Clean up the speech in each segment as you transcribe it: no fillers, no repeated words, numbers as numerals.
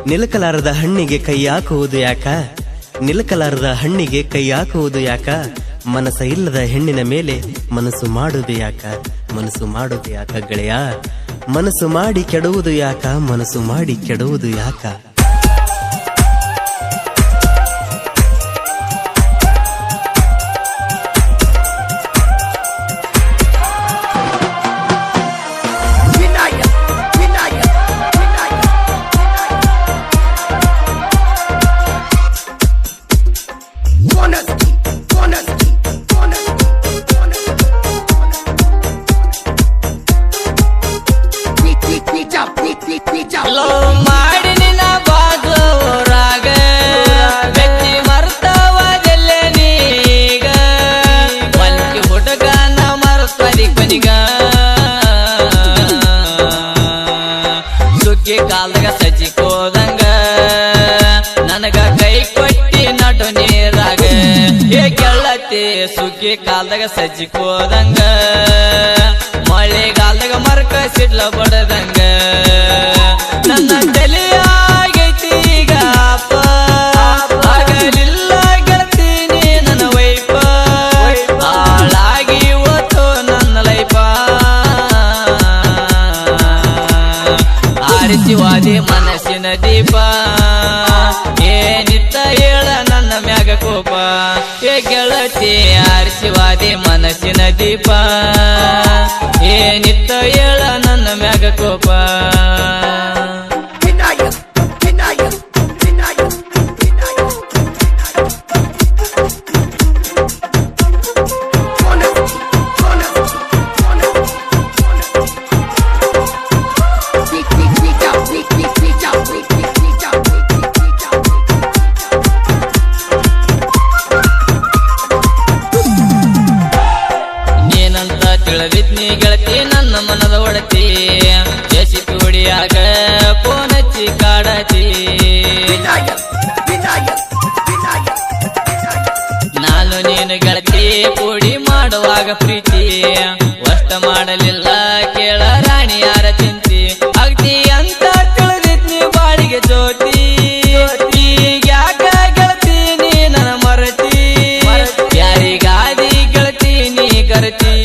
ನಿಲಕಲಾರದ ಹಣ್ಣಿಗೆ ಕೈ ಹಾಕುವುದು ಯಾಕ? ನಿಲಕಲಾರದ ಹಣ್ಣಿಗೆ ಕೈ ಹಾಕುವುದು ಯಾಕ? ಮನಸ ಇಲ್ಲದ ಹೆಣ್ಣಿನ ಮೇಲೆ ಮನಸ್ಸು ಮಾಡುವುದು ಯಾಕ? ಮನಸ್ಸು ಮಾಡುವುದು ಯಾಕ ಗೆಳೆಯ? ಮನಸ್ಸು ಮಾಡಿ ಕೆಡುವುದು ಯಾಕ? ಮನಸ್ಸು ಮಾಡಿ ಕೆಡುವುದು ಯಾಕ? ಮಾಡಿ ನಿನ್ನ ಬಾಜೂರಾಗ ಬೆಚ್ಚಿ ಮರ್ತವದೆಲ್ಲ ನೀಗ ಮಲ್ಕಿ ಹುಡುಗನ ಮರ್ತದಿ ಕೊನಿಗ ಸುಗ್ಗಿ ಕಾಲ್ದಾಗ ಸಜ್ಜಿಕೋದಂಗ ನನಗ ಕೈ ಕೊಟ್ಟಿ ನಡು ನೀರಾಗ ಏ ಗೆಳತಿ ಸುಗ್ಗಿ ಕಾಲ್ದಾಗ ಸಜ್ಜಿಕೋದಂಗ ಮಳೆಗಾಲದಾಗ ಮರ್ಕ ಸಿಡ್ಲ ಬಡದಂಗ ನನ್ನ ತಲೆಯಾಗೈತಿ ಈಗ ಆಗಲಿಲ್ಲ ಗೆಳತೀನಿ ನನ್ನ ವೈಪ ಹಾಳಾಗಿ ಇವತ್ತು ನನ್ನ ಲೈಫ ಆರಿಸಿವಾದಿ ಮನಸ್ಸಿನ ದೀಪ ಏನಿತ್ತ ಹೇಳ ನನ್ನ ಮ್ಯಾಗ ಕೋಪ ಏ ಗೆಳತಿ ಆರಿಸಿವಾದಿ ಮನಸ್ಸಿನ ದೀಪ ಏನಿತ್ತ ಹೇಳ ನನ್ನ ಮ್ಯಾಗ ಕೋಪ ತಿಳಿದಿದ್ನಿ ಗೆಳತಿ ನನ್ನ ಮನದ ಒಡತಿ ಜಸಿ ತುಡಿಯಾಗ ಪೋನಚ್ಚಿ ಕಾಡತಿ ನಾನು ನೀನು ಗೆಳತಿ ಕೂಡಿ ಮಾಡುವಾಗ ಪ್ರೀತಿ ವಷ್ಟ ಮಾಡಲಿಲ್ಲ ಕೇಳ ರಾಣಿ ಯಾರ ಚಿಂತಿ ಅಗ್ತಿ ಅಂತ ತಿಳಿದಿದ್ನಿ ಬಾಳಿಗೆ ಜ್ಯೋತಿ ಈಗ್ಯಾಕ ಗೆಳತಿ ನೀ ನನ್ನ ಮರತಿ ಯಾರಿಗಾದಿ ಗೆಳತಿ ನೀ ಕರತಿ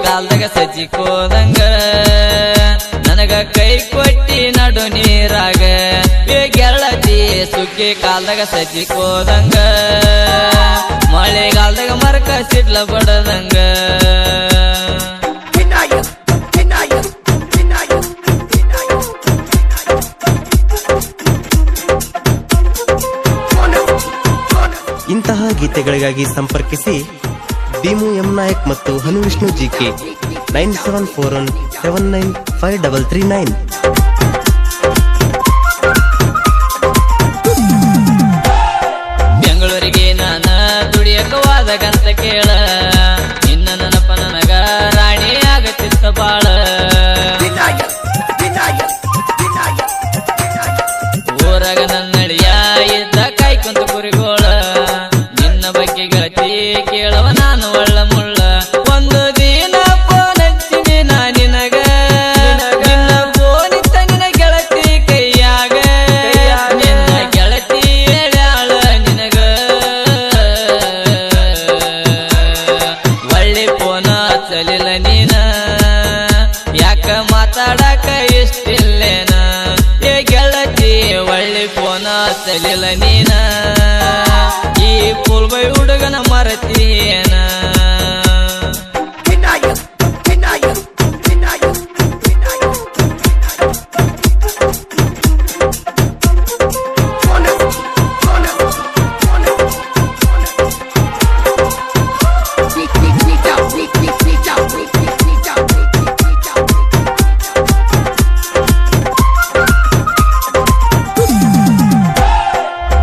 ಕಾಲ್ದಾಗ ಸಜ್ಜಿಕೋದಂಗ ನನಗ ಕೈ ಕೊಟ್ಟಿ ನಡು ನೀರಾಗ ಏ ಗೆಳತಿ ಸುಗ್ಗಿ ಕಾಲ್ದಾಗ ಸಜ್ಜಿಕೋದಂಗ ಮಳೆಗಾಲದಾಗ ಮರಕ ಸಿಡ್ಲ ಬಡದಂಗ ಇಂತಹ ಗೀತೆಗಳಿಗಾಗಿ ಸಂಪರ್ಕಿಸಿ ಭೀಮು ಎಂ ನಾಯಕ್ ಮತ್ತು ಹನು ವಿಷ್ಣು ಜಿಕೆ 9741795339. ಬೆಂಗಳೂರಿಗೆ ನಾನ ದುಡಿಯಕವಾದಗಂತ ಕೇಳ ನಿನ್ನ ನನಪ ನನಗ ರಾಣಿ ಆಗತ್ತಿತ್ತ ಬಾಳ ಊರಾಗ ನನ್ನಳಿಯ ಇದ್ದ ಕೈ ಕುಂತ ಕುರಿಗೋಳ ನಿನ್ನ ಬಗ್ಗೆ ಗೆಳತಿ ಕೇಳವ ನಾನು ಒಳ್ಳ ಮುಳ್ಳ ಒಂದು ದಿನ ಫೋನಚ್ಚಿನಿ ನಾ ನಿನಗ ನಿನ್ನ ಫೋನಿತ್ತ ನಿನ ಗೆಳತಿ ಕೈಯಾಗ ನಿನ್ನ ಗೆಳತಿ ಹೇಳ್ಯಾಳ ನಿನಗ ಒಳ್ಳೆ ಫೋನ ಹಚ್ಚಲಿಲ್ಲ ನೀನ ಯಾಕ ಮಾತಾಡಕ ಇಷ್ಟಿಲ್ಲೇನ ಏ ಗೆಳತಿ ಒಳ್ಳೆ ಫೋನ ಹಚ್ಚಲಿಲ್ಲ ನೀನ ಈ ಪುಲ್ಬೈ ಹುಡುಗನ ಮರತೀಯನ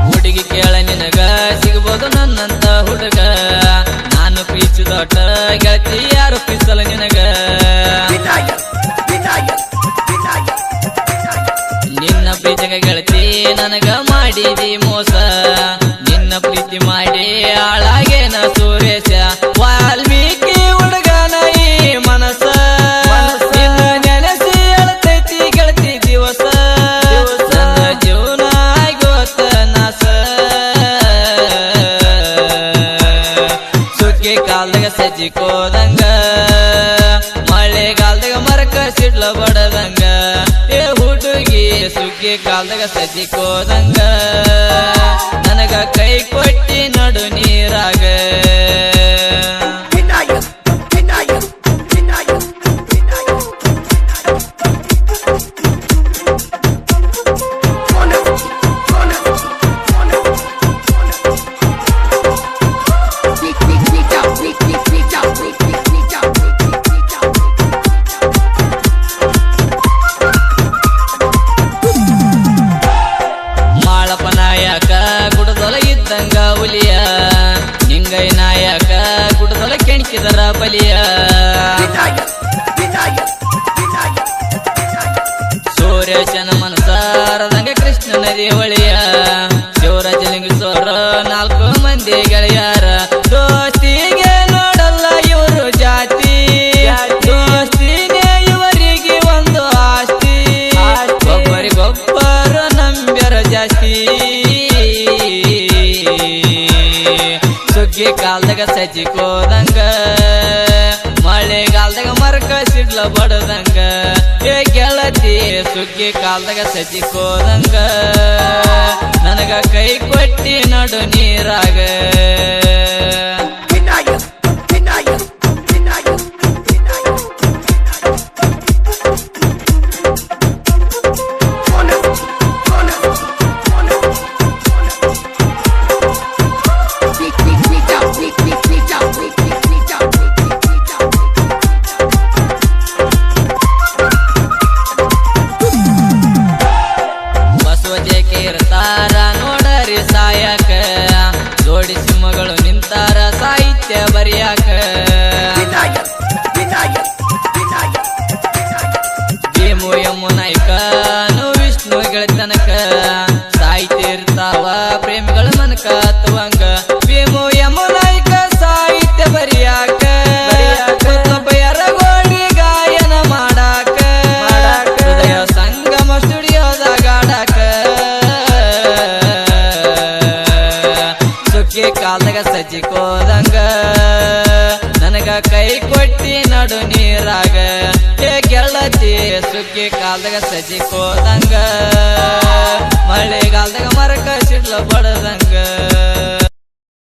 ಹುಡುಗಿ ಕೇಳ ನಿನಗ ಸಿಗಬಹುದು ನನ್ನಂತ ಹುಡುಗ ನಾನು ಪ್ರೀತಿದೊಟ್ಟ ಗೆಳತಿ ಯಾರು ಪ್ರೀತಿಸಲ್ಲ ನಿನಗ ನಿನ್ನ ಪ್ರೀತಿಗ ಗೆಳತಿ ನನಗ ಮಾಡಿದಿ ಮೋಸ ನಿನ್ನ ಪ್ರೀತಿ ಮಾಡಿ ಹಾಳಾಗೇನ ಸುರೇಶ ವಾಲ್ಮೀಕಿ ಹುಡುಗನ ಈ ಮನಸ ನೆನೆಸಿ ಸಜ್ಜಿಕೋದಂಗ ಮಳೆಗಾಲದಾಗ ಮರಕ ಸಿಡ್ಲ ಬಡದಂಗ ಏ ಹುಡುಗಿ ಸುಗ್ಗಿ ಕಾಲದಾಗ ಸಜ್ಜಿಕೋದಂಗ ನನಗ ಕೈ ಕೊಟ್ಟಿ ನಡು ನೀರಾಗ ನಾಯಕ ಗುಡದೊಳಗಿದ್ದಂಗ ಹುಲಿಯ ನಿಂಗೈ ನಾಯಕ ಗುಡದೊಳ ಕೆಣಕಿದರ ಬಲಿಯ ಸೂರ್ಯಚನ ಮನಸಾರದಂಗ ಕೃಷ್ಣ ನದಿ ಹೊಳಿಯ ಶಿವರಾಜಲಿಂಗೇಶ್ವರ 4 ಮಂದಿ ಗೆಳೆಯಾರ ದೋಸ್ತಿಗೆ ನೋಡಲ್ಲ ಇವರು ಜಾತಿ ದೋಸ್ತಿನೇ ಇವರಿಗೆ ಒಂದು ಆಸ್ತಿ ಒಬ್ಬರಿಗೊಬ್ಬರು ನಂಬ್ಯರ ಜಾಸ್ತಿ ಸುಗ್ಗಿ ಕಾಲದಾಗ ಸಜ್ಜಿಕೋದಂಗ ಮಳೆಗಾಲದಾಗ ಮರಕ ಸಿಡ್ಲ ಬಡದಂಗ ಏ ಗೆಳತಿ ಸುಗ್ಗಿ ಕಾಲದಾಗ ಸಜ್ಜಿಕೋದಂಗ ನನಗ ಕೈ ಕೊಟ್ಟಿ ನಡು ನೀರಾಗ ಇರ್ತಾರ ನೋಡರಿ ಸಾಯಕ ಜೋಡಿ ಸಿಂಹಗಳು ನಿಂತಾರ ಸಾಹಿತ್ಯ ಬರಿಯಾಕ ಭೀಮು ಯಮುನಾಯ್ಕನು ವಿಷ್ಣು ಗೆಳತನಕ ಸಾಹಿತ್ಯ ಇರ್ತಾವ ಪ್ರೇಮಿಗಳ ಮನಕ ಹತ್ತುವಂಗ ಭೀಮು ಯಮುನಾಯ್ಕ ಸಾಹಿತ್ಯ ಬರಿಯಾಕ ಎರಗೋಡಿ ಗಾಯನ ಮಾಡಾಕ ಹೃದಯ ಸಂಗಮ ಸ್ಟುಡಿಯೋದಾಗ ಆಡಾಕ ಸುಗ್ಗಿ ಕಾಲದಾಗ ಸಜ್ಜಿಕೋದಂಗ ನನಗ ಕೈ ಕೊಟ್ಟಿ ನಡು ನೀರಾಗ ಏ ಗೆಳತಿ ಸುಗ್ಗಿ ಕಾಲದಾಗ ಸಜ್ಜಿಕೋದಂಗ ಮಳೆಗಾಲದಾಗ ಮರಕ ಸಿಡ್ಲ ಬಡದಂಗ